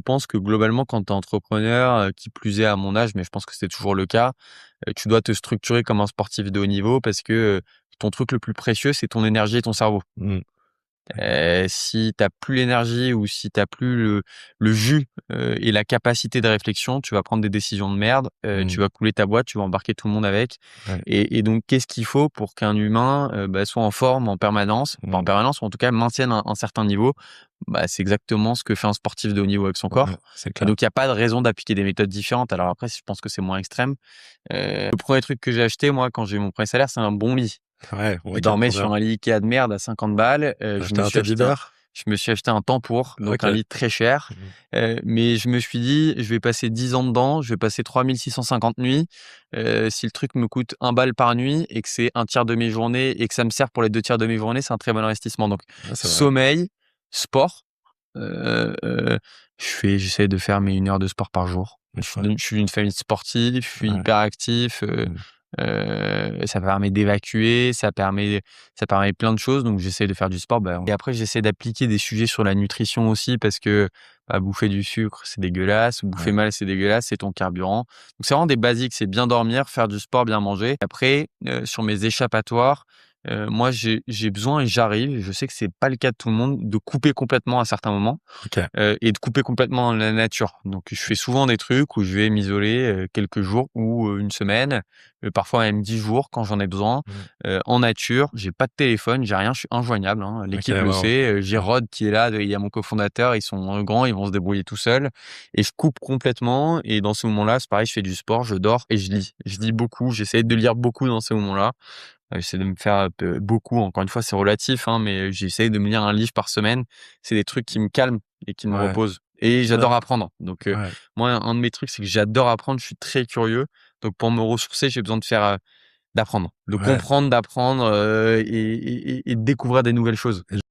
pense que globalement, quand tu es entrepreneur, qui plus est à mon âge, mais je pense que c'est toujours le cas, tu dois te structurer comme un sportif de haut niveau parce que, ton truc le plus précieux, c'est ton énergie et ton cerveau. Mmh. Si t'as plus l'énergie ou si t'as plus le jus, et la capacité de réflexion, tu vas prendre des décisions de merde, tu Mmh. vas couler ta boîte, tu vas embarquer tout le monde avec Ouais. et donc qu'est-ce qu'il faut pour qu'un humain, soit en forme en permanence? Pas en Mmh. permanence ou en tout cas maintienne un certain niveau. C'est exactement ce que fait un sportif de haut niveau avec son Ouais, corps c'est et clair. donc il y a pas de raison d'appliquer des méthodes différentes. Alors après, je pense que c'est moins extrême. Le 1er truc que j'ai acheté moi quand j'ai eu mon premier salaire, c'est un bon lit. Ouais, Je OK, dormais trop bien. sur un lit Ikea de merde à 50 balles. Tu as acheté un tapis vert? Je me suis acheté un Tempour, donc OK. un lit très cher. Mmh. Mais je me suis dit: «Je vais passer 10 ans dedans, je vais passer 3 650 nuits. Si le truc me coûte 1 balle par nuit et que c'est un tiers de mes journées et que ça me sert pour les 2 tiers de mes journées, c'est un très bon investissement». Donc Ouais, c'est vrai. sommeil, sport, j'essaie de faire mes 1 heure de sport par jour. Ouais. Je suis d'une famille sportive, je suis Ouais. hyper actif, Mmh. ça permet d'évacuer, ça permet plein de choses, donc j'essaie de faire du sport. Et après j'essaie d'appliquer des sujets sur la nutrition aussi parce que, bouffer du sucre, c'est dégueulasse, bouffer Ouais. mal, c'est dégueulasse, c'est ton carburant. Donc c'est vraiment des basiques, c'est bien dormir, faire du sport, bien manger. Après, sur mes échappatoires, moi j'ai besoin et j'arrive, je sais que c'est pas le cas de tout le monde, de couper complètement à certains moments. OK. Et de couper complètement la nature. Donc je fais souvent des trucs où je vais m'isoler, quelques jours ou, 1 semaine, parfois même 10 jours quand j'en ai besoin, Mmh. en nature. J'ai pas de téléphone, j'ai rien, je suis injoignable, hein. OK, L'équipe le waouh. sait, j'ai Ouais. Rod qui est là, il y a mon cofondateur, ils sont, grands, ils vont se débrouiller tout seuls et je coupe complètement et dans ces moments-là, c'est pareil, je fais du sport, je dors et je lis. Je lis beaucoup, j'essaie de lire beaucoup dans ces moments-là. J'essaie de me faire, beaucoup, encore une fois, c'est relatif, hein, mais j'essaie de me lire un livre par semaine. C'est des trucs qui me calment et qui me Ouais. reposent et Ouais. j'adore apprendre. Donc, Ouais. moi, un de mes trucs, c'est que j'adore apprendre, je suis très curieux. Donc pour me ressourcer, j'ai besoin de faire, d'apprendre, de Ouais. comprendre, d'apprendre, et de découvrir des nouvelles choses.